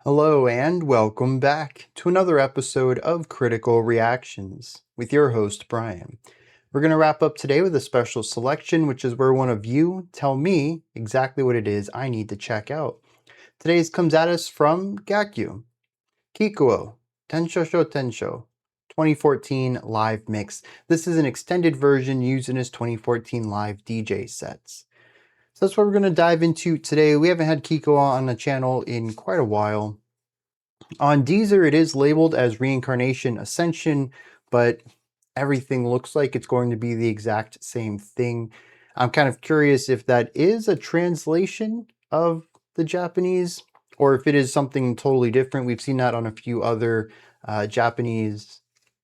Hello and welcome back to another episode of Critical Reactions with your host, Bryan. We're going to wrap up today with a special selection, which is where one of you tell me exactly what it is I need to check out. Today's comes at us from Kikuo, Kikuo, teんしょう 2014 live mix. This is an extended version used in his 2014 live DJ sets. So that's what we're going to dive into today. We haven't had Kikuo on the channel in quite a while. On Deezer, it is labeled as Reincarnation, Ascension, but everything looks like it's going to be the exact same thing. I'm kind of curious if that is a translation of the Japanese or if it is something totally different. We've seen that on a few other Japanese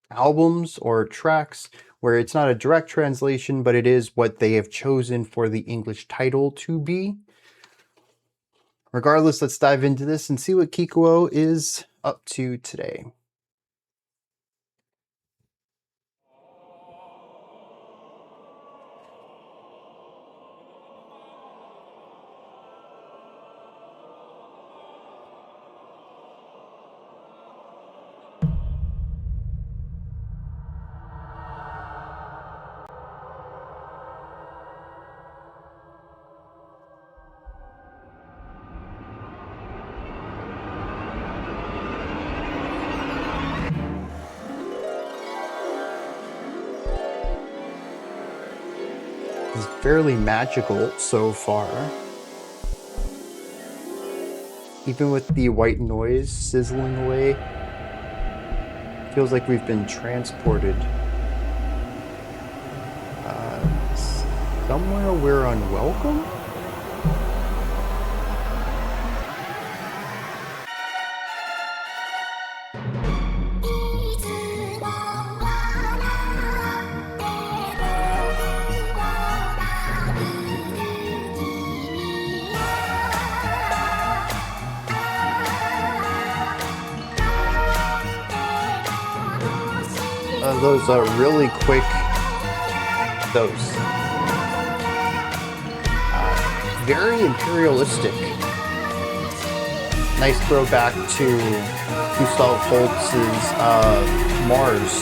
albums or tracks, where it's not a direct translation, but it is what they have chosen for the English title to be. Regardless, let's dive into this and see what Kikuo is up to today. It's fairly magical so far. Even with the white noise sizzling away, feels like we've been transported somewhere we're unwelcome? Those are really quick, very imperialistic. Nice throwback to Gustav Holst's Mars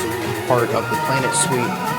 part of the Planet Suite.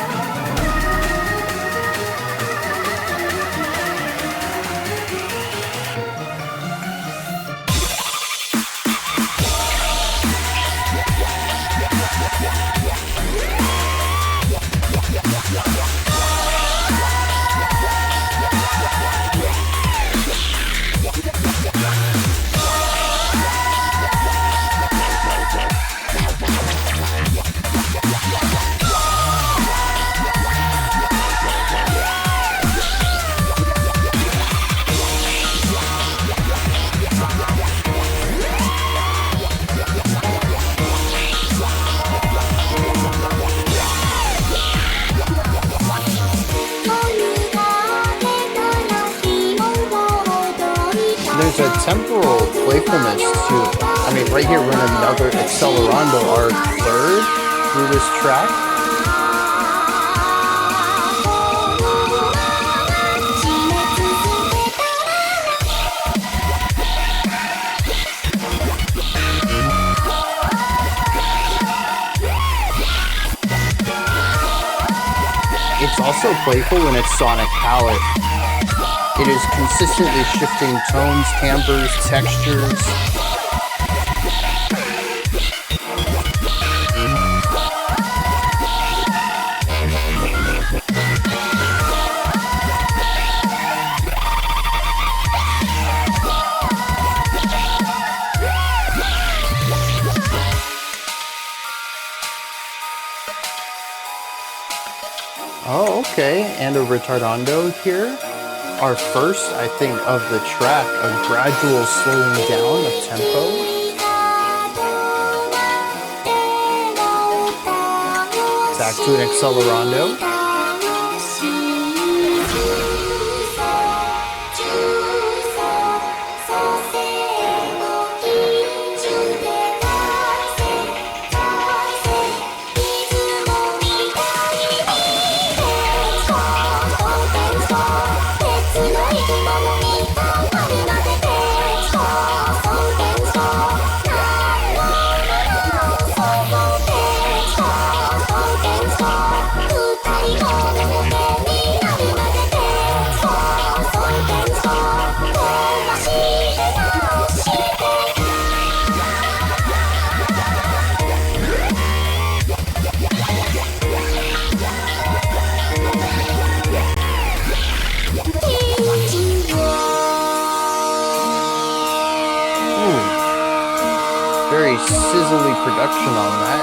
There's a temporal playfulness to it. I mean, right here we're in another Accelerando, our third through this track. It's also playful in its sonic palette. It is consistently shifting tones, timbres, textures. Oh, okay, and a retardando here. Our first, I think, of the track, a gradual slowing down of tempo. Back to an Accelerando. Very sizzly production on that.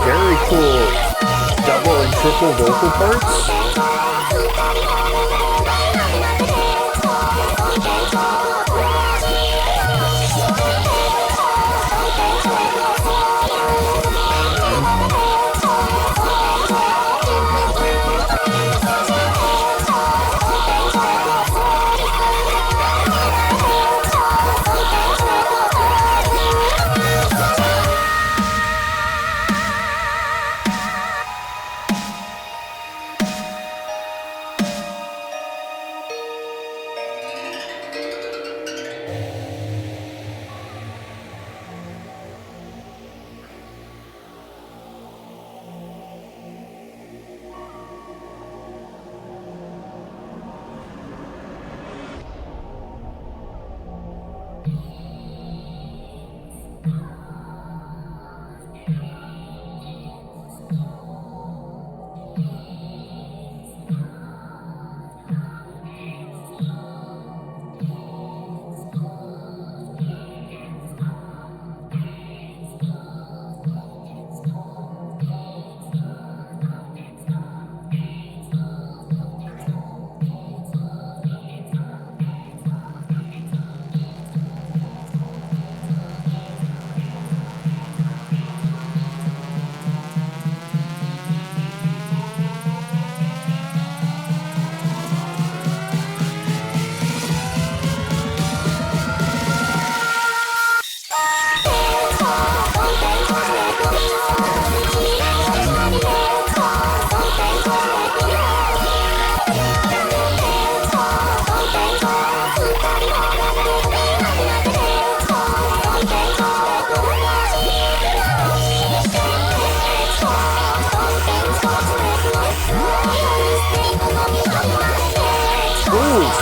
Very cool double and triple vocal parts.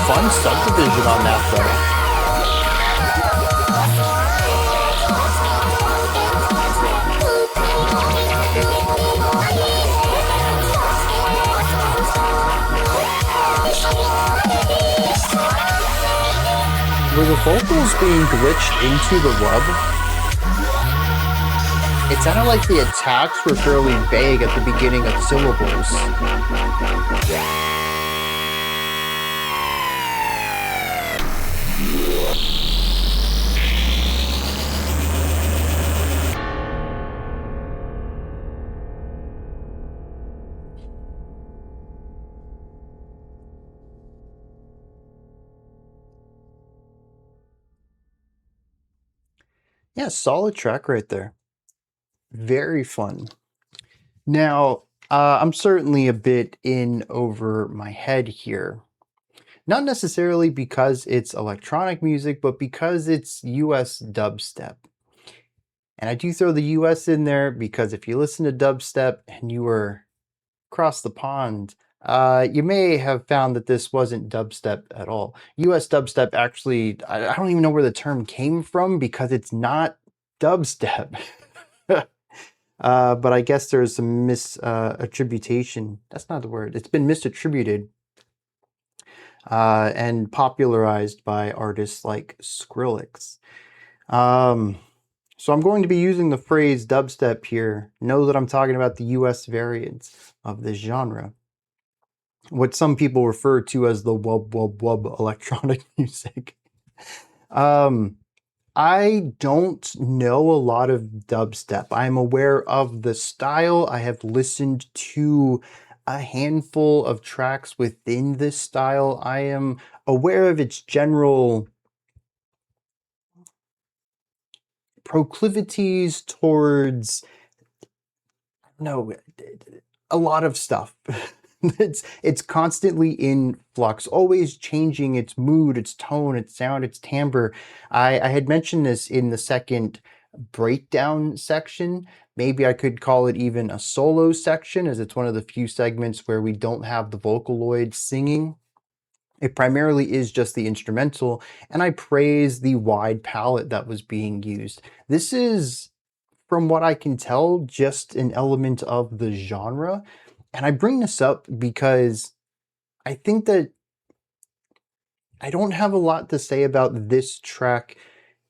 Fun subdivision on that though. Were the vocals being glitched into the wub? It sounded like the attacks were fairly vague at the beginning of syllables. Yeah, solid track right there. Very fun. Now, I'm certainly a bit in over my head here. Not necessarily because it's electronic music, but because it's US dubstep. And I do throw the US in there because if you listen to dubstep and you were across the pond, you may have found that this wasn't dubstep at all. US dubstep actually, I don't even know where the term came from because it's not dubstep. But I guess there's some misattribution. That's not the word. It's been misattributed and popularized by artists like Skrillex. So I'm going to be using the phrase dubstep here. Know that I'm talking about the US variants of this genre. What some people refer to as the WubWub electronic music. I don't know a lot of dubstep. I'm aware of the style. I have listened to a handful of tracks within this style. I am aware of its general proclivities towards, a lot of stuff. It's constantly in flux, always changing its mood, its tone, its sound, its timbre. I had mentioned this in the second breakdown section. Maybe I could call it even a solo section, as it's one of the few segments where we don't have the Vocaloid singing. It primarily is just the instrumental, and I praise the wide palette that was being used. This is, from what I can tell, just an element of the genre. And I bring this up because I think that I don't have a lot to say about this track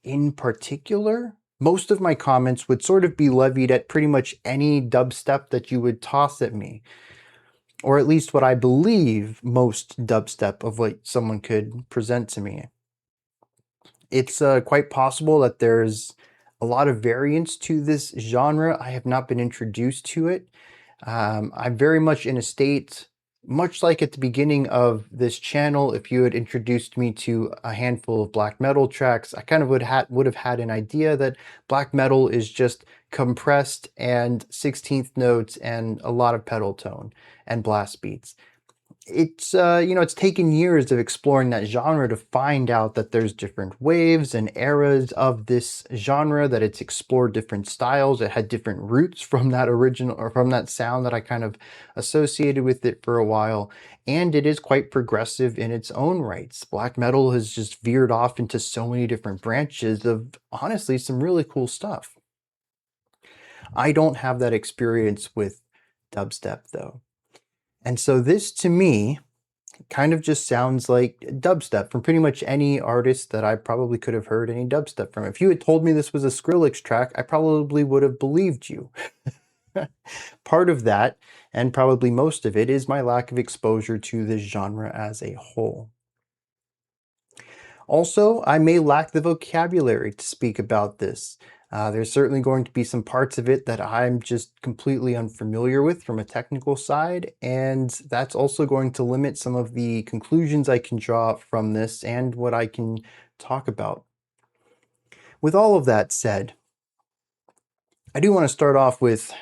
in particular. Most of my comments would sort of be levied at pretty much any dubstep that you would toss at me, or at least what I believe most dubstep of what someone could present to me. It's quite possible that there's a lot of variance to this genre. I have not been introduced to it. I'm very much in a state, much like at the beginning of this channel, if you had introduced me to a handful of black metal tracks, I kind of would have had an idea that black metal is just compressed and 16th notes and a lot of pedal tone and blast beats. It's, it's taken years of exploring that genre to find out that there's different waves and eras of this genre, that it's explored different styles. It had different roots from that original, or from that sound that I kind of associated with it for a while. And it is quite progressive in its own rights. Black metal has just veered off into so many different branches of, honestly, some really cool stuff. I don't have that experience with dubstep though. And so this, to me, kind of just sounds like dubstep from pretty much any artist that I probably could have heard any dubstep from. If you had told me this was a Skrillex track, I probably would have believed you. Part of that, and probably most of it, is my lack of exposure to this genre as a whole. Also, I may lack the vocabulary to speak about this. There's certainly going to be some parts of it that I'm just completely unfamiliar with from a technical side, and that's also going to limit some of the conclusions I can draw from this and what I can talk about. With all of that said, I do want to start off with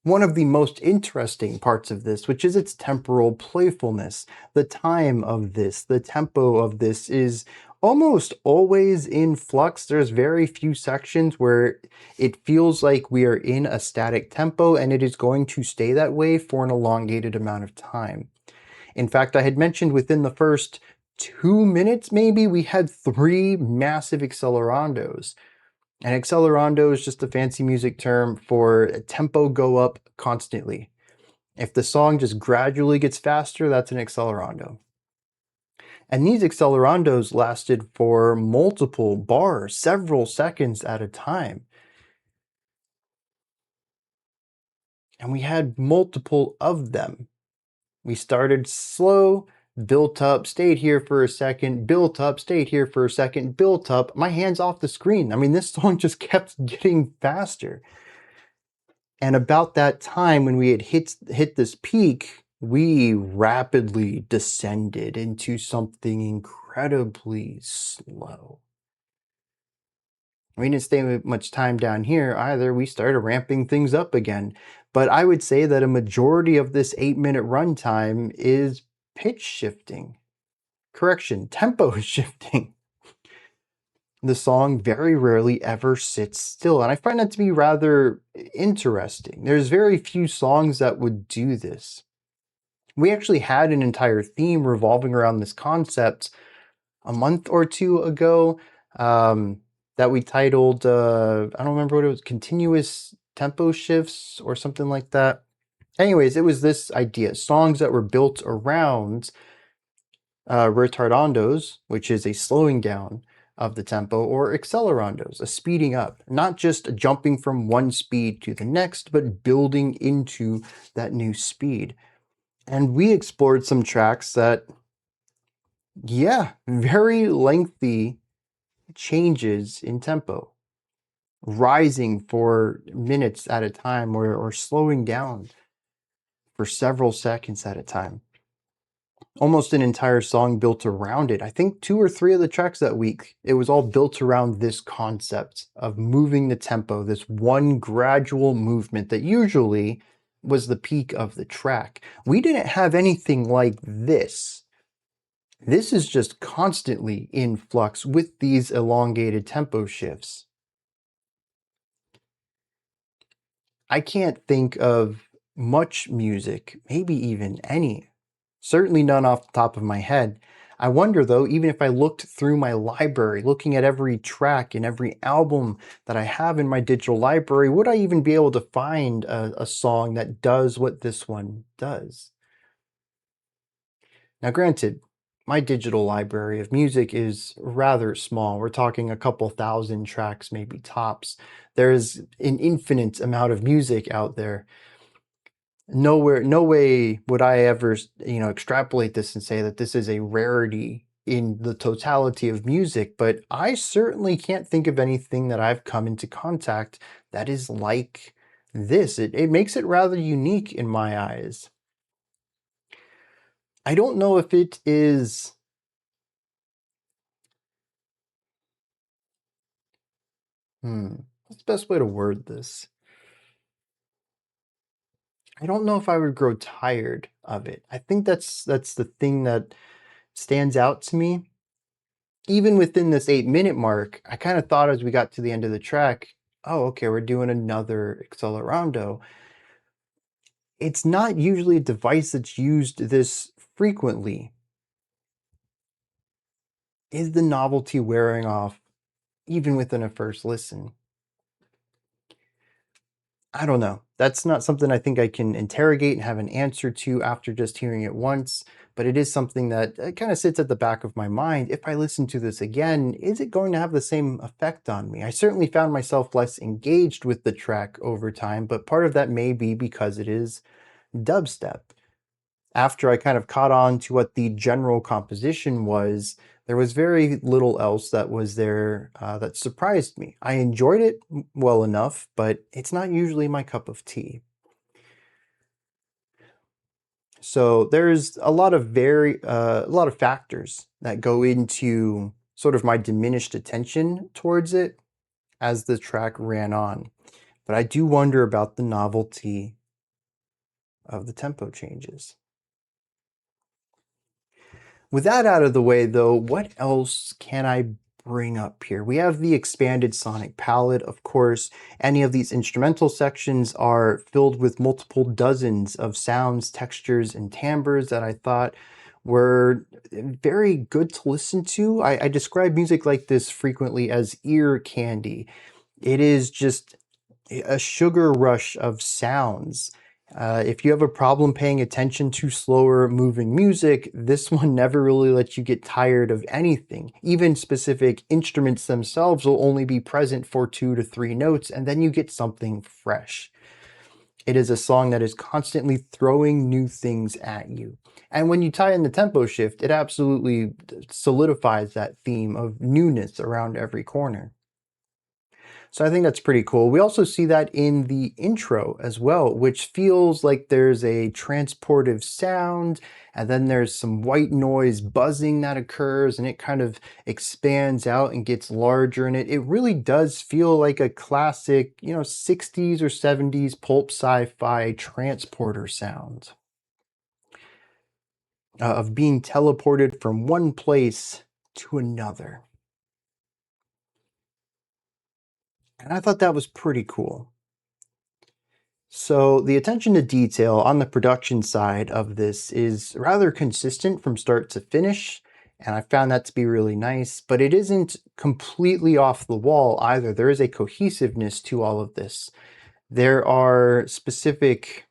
one of the most interesting parts of this, which is its temporal playfulness. The time of this, the tempo of this is almost always in flux. There's very few sections where it feels like we are in a static tempo, and it is going to stay that way for an elongated amount of time. In fact, I had mentioned within the first 2 minutes, maybe, we had 3 massive accelerandos. An accelerando is just a fancy music term for a tempo go up constantly. If the song just gradually gets faster, that's an accelerando. And these accelerandos lasted for multiple bars, several seconds at a time. And we had multiple of them. We started slow, built up, stayed here for a second, built up, stayed here for a second, built up. My hand's off the screen. I mean, this song just kept getting faster. And about that time when we had hit this peak, we rapidly descended into something incredibly slow. We didn't stay much time down here either. We started ramping things up again. But I would say that a majority of this 8-minute runtime is pitch shifting. Correction, tempo shifting. The song very rarely ever sits still, and I find that to be rather interesting. There's very few songs that would do this. We actually had an entire theme revolving around this concept a month or two ago that we titled, I don't remember what it was, Continuous Tempo Shifts or something like that. Anyways, it was this idea, songs that were built around retardandos, which is a slowing down of the tempo, or accelerandos, a speeding up, not just jumping from one speed to the next, but building into that new speed. And we explored some tracks that, yeah, very lengthy changes in tempo, rising for minutes at a time, or slowing down for several seconds at a time. Almost an entire song built around it. I think 2 or 3 of the tracks that week, it was all built around this concept of moving the tempo, this one gradual movement that usually was the peak of the track. We didn't have anything like this. This is just constantly in flux with these elongated tempo shifts. I can't think of much music, maybe even any, Certainly none off the top of my head. I wonder though, even if I looked through my library, looking at every track and every album that I have in my digital library, would I even be able to find a song that does what this one does? Now, granted, my digital library of music is rather small. We're talking a couple thousand tracks, maybe tops. There's an infinite amount of music out there. No way would I ever, extrapolate this and say that this is a rarity in the totality of music, but I certainly can't think of anything that I've come into contact that is like this. It makes it rather unique in my eyes. I don't know if it is. What's the best way to word this? I don't know if I would grow tired of it. I think that's the thing that stands out to me. Even within this 8-minute mark, I kind of thought as we got to the end of the track, oh, okay, we're doing another accelerando. It's not usually a device that's used this frequently. Is the novelty wearing off even within a first listen? I don't know. That's not something I think I can interrogate and have an answer to after just hearing it once, but it is something that kind of sits at the back of my mind. If I listen to this again, is it going to have the same effect on me? I certainly found myself less engaged with the track over time, but part of that may be because it is dubstep. After I kind of caught on to what the general composition was, there was very little else that was there that surprised me. I enjoyed it well enough, but it's not usually my cup of tea. So there's a lot of a lot of factors that go into sort of my diminished attention towards it as the track ran on. But I do wonder about the novelty of the tempo changes. With that out of the way, though, what else can I bring up here? We have the expanded sonic palette, of course. Any of these instrumental sections are filled with multiple dozens of sounds, textures, and timbres that I thought were very good to listen to. I describe music like this frequently as ear candy. It is just a sugar rush of sounds. If you have a problem paying attention to slower moving music, this one never really lets you get tired of anything. Even specific instruments themselves will only be present for 2 to 3 notes, and then you get something fresh. It is a song that is constantly throwing new things at you. And when you tie in the tempo shift, it absolutely solidifies that theme of newness around every corner. So I think that's pretty cool. We also see that in the intro as well, which feels like there's a transportive sound, and then there's some white noise buzzing that occurs, and it kind of expands out and gets larger, and it really does feel like a classic, 60s or 70s pulp sci-fi transporter sound of being teleported from one place to another. And I thought that was pretty cool. So the attention to detail on the production side of this is rather consistent from start to finish, and I found that to be really nice, but it isn't completely off the wall either. There is a cohesiveness to all of this. There are specific,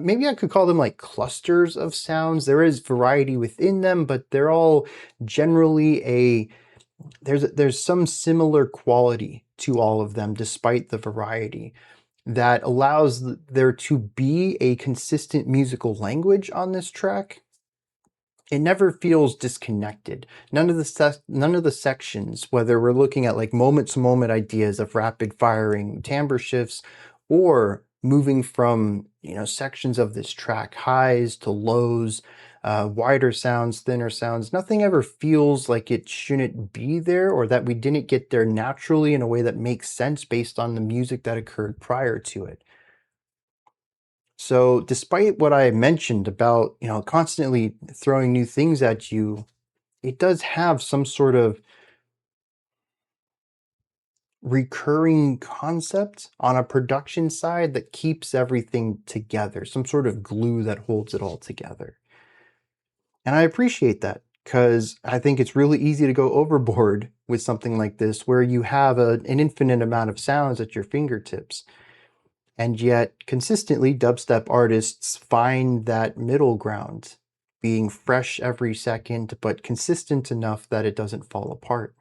maybe I could call them like clusters of sounds. There is variety within them, but they're all generally there's some similar quality to all of them despite the variety that allows there to be a consistent musical language on this track. It never feels disconnected. None of the sections, whether we're looking at like moment-to-moment ideas of rapid firing timbre shifts or moving from sections of this track, highs to lows, wider sounds, thinner sounds, nothing ever feels like it shouldn't be there or that we didn't get there naturally in a way that makes sense based on the music that occurred prior to it. So despite what I mentioned about, constantly throwing new things at you, it does have some sort of recurring concept on a production side that keeps everything together, some sort of glue that holds it all together. And I appreciate that because I think it's really easy to go overboard with something like this where you have an infinite amount of sounds at your fingertips. And yet, consistently, dubstep artists find that middle ground, being fresh every second, but consistent enough that it doesn't fall apart.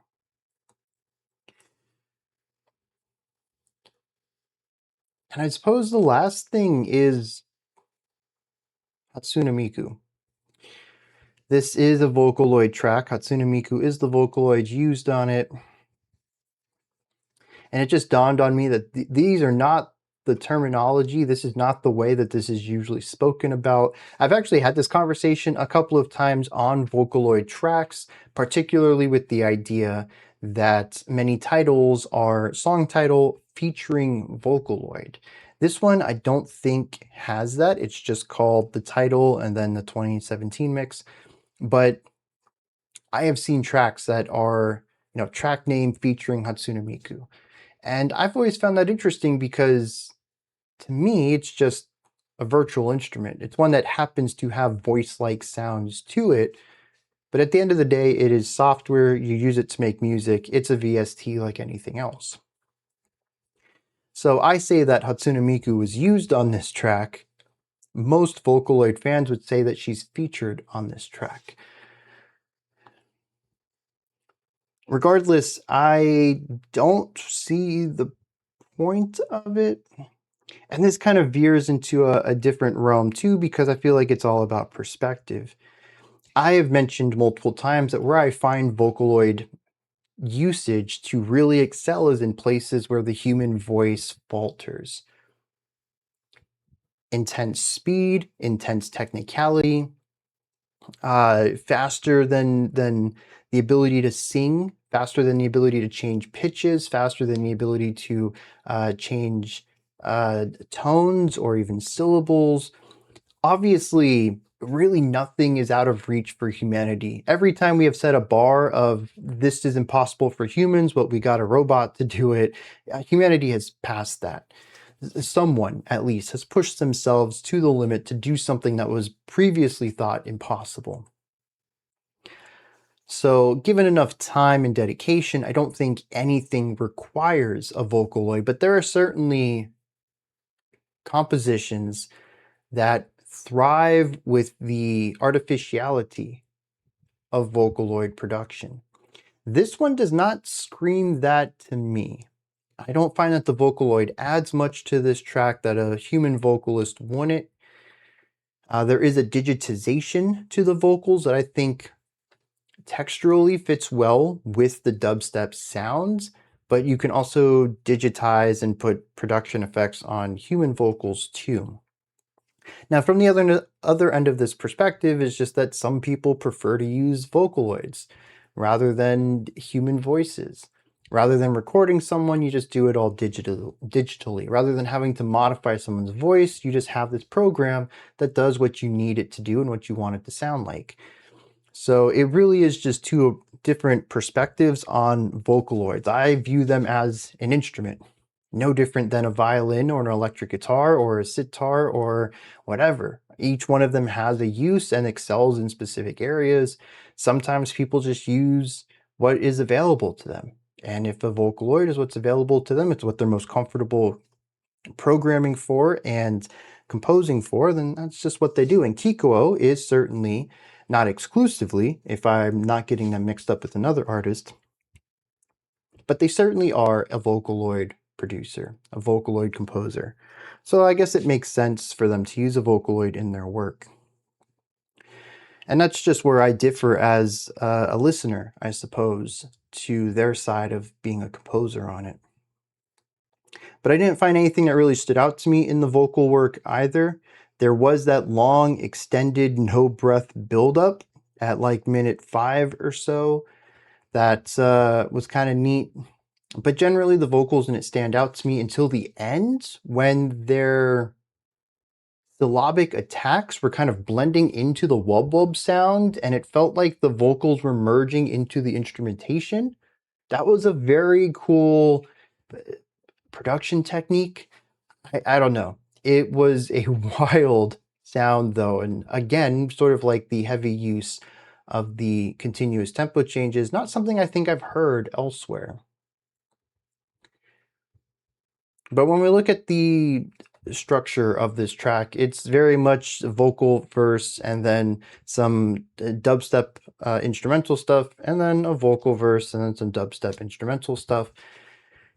And I suppose the last thing is Hatsune Miku. This is a Vocaloid track. Hatsune Miku is the Vocaloid used on it. And it just dawned on me that these are not the terminology. This is not the way that this is usually spoken about. I've actually had this conversation a couple of times on Vocaloid tracks, particularly with the idea that many titles are song title featuring Vocaloid. This one I don't think has that. It's just called the title and then the 2017 mix. But I have seen tracks that are, track name featuring Hatsune Miku. And I've always found that interesting because to me, it's just a virtual instrument. It's one that happens to have voice-like sounds to it. But at the end of the day, it is software. You use it to make music. It's a VST like anything else. So I say that Hatsune Miku was used on this track. Most Vocaloid fans would say that she's featured on this track. Regardless, I don't see the point of it. And this kind of veers into a different realm too, because I feel like it's all about perspective. I have mentioned multiple times that where I find Vocaloid usage to really excel is in places where the human voice falters. Intense speed, intense technicality, faster than the ability to sing, faster than the ability to change pitches, faster than the ability to change tones or even syllables. Obviously, really nothing is out of reach for humanity. Every time we have set a bar of this is impossible for humans, but we got a robot to do it, humanity has passed that. Someone, at least, has pushed themselves to the limit to do something that was previously thought impossible. So given enough time and dedication, I don't think anything requires a Vocaloid, but there are certainly compositions that thrive with the artificiality of Vocaloid production. This one does not scream that to me. I don't find that the Vocaloid adds much to this track that a human vocalist wouldn't. There is a digitization to the vocals that I think texturally fits well with the dubstep sounds, but you can also digitize and put production effects on human vocals too. Now, from the other end of this perspective is just that some people prefer to use Vocaloids rather than human voices. Rather than recording someone, you just do it all digitally. Rather than having to modify someone's voice, you just have this program that does what you need it to do and what you want it to sound like. So it really is just two different perspectives on Vocaloids. I view them as an instrument, no different than a violin or an electric guitar or a sitar or whatever. Each one of them has a use and excels in specific areas. Sometimes people just use what is available to them. And if a Vocaloid is what's available to them, it's what they're most comfortable programming for and composing for, then that's just what they do. And Kikuo is certainly, not exclusively, if I'm not getting them mixed up with another artist, but they certainly are a Vocaloid producer, a Vocaloid composer. So I guess it makes sense for them to use a Vocaloid in their work. And that's just where I differ as a listener, I suppose, to their side of being a composer on it. But I didn't find anything that really stood out to me in the vocal work either. There was that long, extended, no-breath buildup at like minute 5 or so that was kind of neat. But generally, the vocals didn't stand out to me until the end when their syllabic attacks were kind of blending into the WubWub sound, and it felt like the vocals were merging into the instrumentation. That was a very cool production technique. I don't know. It was a wild sound though, and again, sort of like the heavy use of the continuous tempo changes, not something I think I've heard elsewhere. But when we look at the structure of this track, it's very much vocal verse and then some dubstep instrumental stuff, and then a vocal verse and then some dubstep instrumental stuff.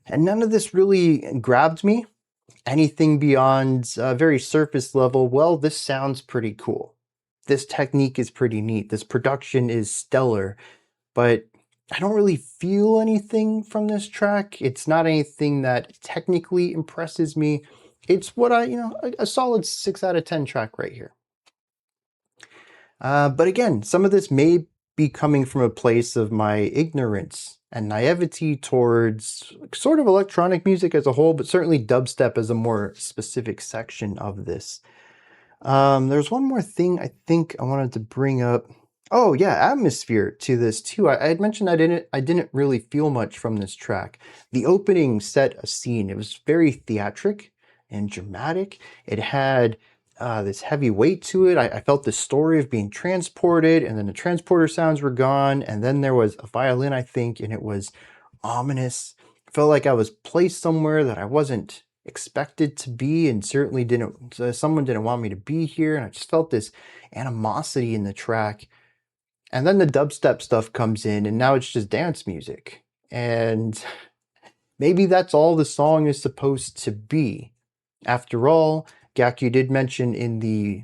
And none of this really grabbed me. Anything beyond very surface level, well, this sounds pretty cool. This technique is pretty neat. This production is stellar, but I don't really feel anything from this track. It's not anything that technically impresses me. It's what a solid 6 out of 10 track right here. But again, some of this may be coming from a place of my ignorance and naivety towards sort of electronic music as a whole, but certainly dubstep as a more specific section of this. There's one more thing I think I wanted to bring up. Oh yeah, atmosphere to this too. I had mentioned I didn't really feel much from this track. The opening set a scene. It was very theatric and dramatic. It had this heavy weight to it. I felt the story of being transported, and then the transporter sounds were gone, and then there was a violin, I think, and it was ominous. I felt like I was placed somewhere that I wasn't expected to be, and certainly someone didn't want me to be here, and I just felt this animosity in the track. And then the dubstep stuff comes in, and now it's just dance music. And maybe that's all the song is supposed to be. After all, Gaku did mention in the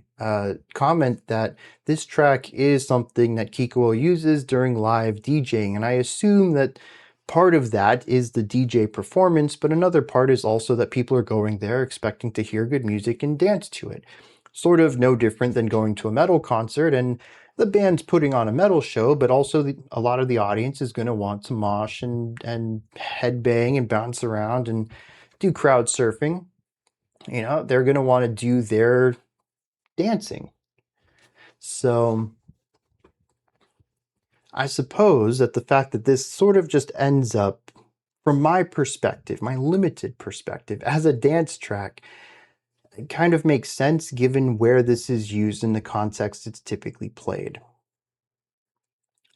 comment that this track is something that Kikuo uses during live DJing, and I assume that part of that is the DJ performance, but another part is also that people are going there expecting to hear good music and dance to it. Sort of no different than going to a metal concert and the band's putting on a metal show, but also a lot of the audience is going to want to mosh and headbang and bounce around and do crowd surfing. You know, they're going to want to do their dancing. So I suppose that the fact that this sort of just ends up, from my perspective, my limited perspective, as a dance track, it kind of makes sense given where this is used in the context it's typically played.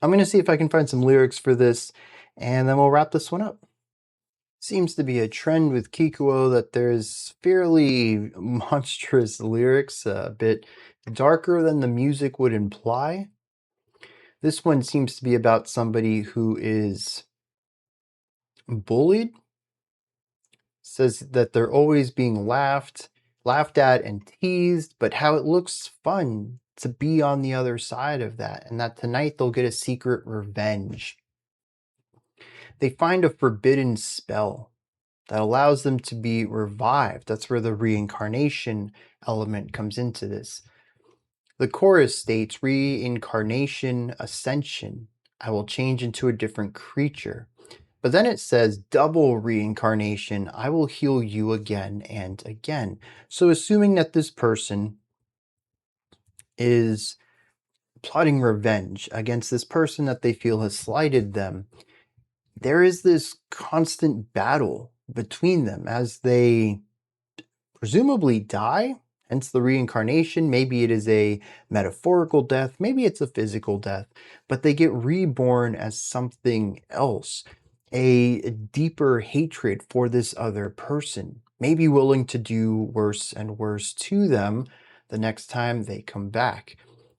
I'm going to see if I can find some lyrics for this, and then we'll wrap this one up. Seems to be a trend with Kikuo that there's fairly monstrous lyrics, a bit darker than the music would imply. This one seems to be about somebody who is bullied. Says that they're always being laughed at and teased, but how it looks fun to be on the other side of that, and that tonight they'll get a secret revenge. They find a forbidden spell that allows them to be revived. That's where the reincarnation element comes into this. The chorus states, "Reincarnation, Ascension, I will change into a different creature." But then it says, "Double reincarnation, I will heal you again and again." So assuming that this person is plotting revenge against this person that they feel has slighted them, there is this constant battle between them as they presumably die, hence the reincarnation. Maybe it is a metaphorical death, maybe it's a physical death, but they get reborn as something else. A deeper hatred for this other person, maybe willing to do worse and worse to them the next time they come back.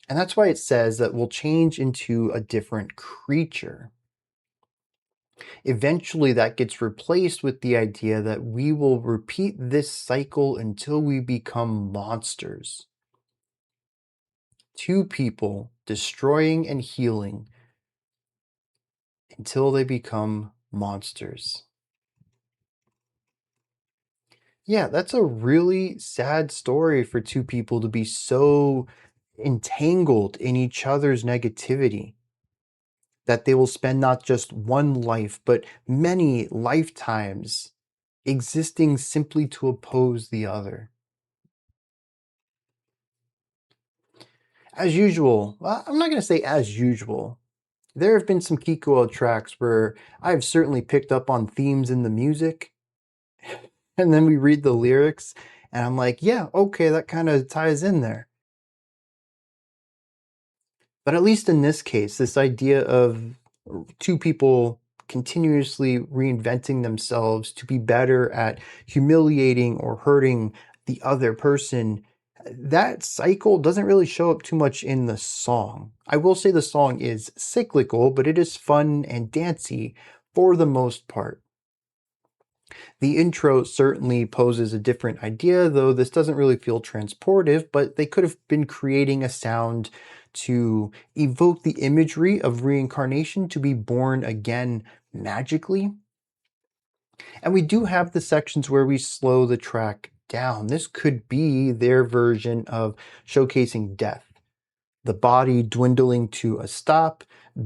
And that's why it says that we'll change into a different creature. Eventually that gets replaced with the idea that we will repeat this cycle until we become monsters. Two people destroying and healing until they become monsters. Yeah, that's a really sad story for two people to be so entangled in each other's negativity that they will spend not just one life, but many lifetimes existing simply to oppose the other. As usual, well, I'm not going to say as usual. There have been some Kikuo tracks where I've certainly picked up on themes in the music, and then we read the lyrics, and I'm like, yeah, okay, that kind of ties in there. But at least in this case, this idea of two people continuously reinventing themselves to be better at humiliating or hurting the other person, that cycle doesn't really show up too much in the song. I will say the song is cyclical, but it is fun and dancey for the most part. The intro certainly poses a different idea, though this doesn't really feel transportive, but they could have been creating a sound to evoke the imagery of reincarnation, to be born again magically. And we do have the sections where we slow the track down. This could be their version of showcasing death. The body dwindling to a stop,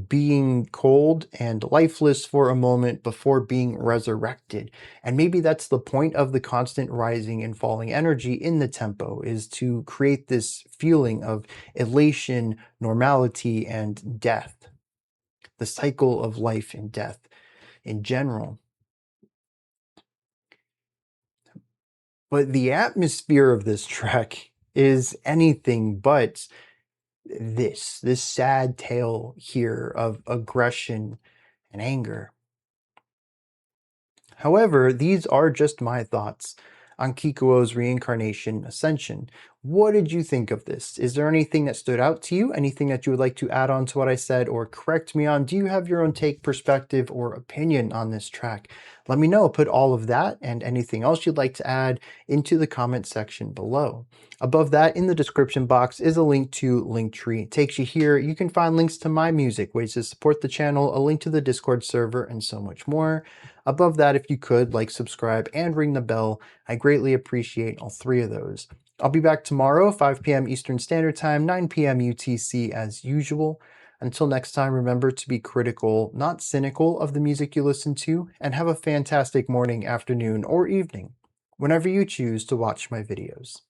being cold and lifeless for a moment before being resurrected. And maybe that's the point of the constant rising and falling energy in the tempo, is to create this feeling of elation, normality, and death. The cycle of life and death in general. But the atmosphere of this track is anything but this sad tale here of aggression and anger. However, these are just my thoughts on Kikuo's Reincarnation Ascension. What did you think of this? Is there anything that stood out to you? Anything that you would like to add on to what I said or correct me on? Do you have your own take, perspective, or opinion on this track? Let me know. Put all of that and anything else you'd like to add into the comment section below. Above that, in the description box, is a link to Linktree. It takes you here. You can find links to my music, ways to support the channel, a link to the Discord server, and so much more. Above that, if you could, like, subscribe, and ring the bell. I greatly appreciate all three of those. I'll be back tomorrow, 5 p.m. Eastern Standard Time, 9 p.m. UTC as usual. Until next time, remember to be critical, not cynical, of the music you listen to, and have a fantastic morning, afternoon, or evening, whenever you choose to watch my videos.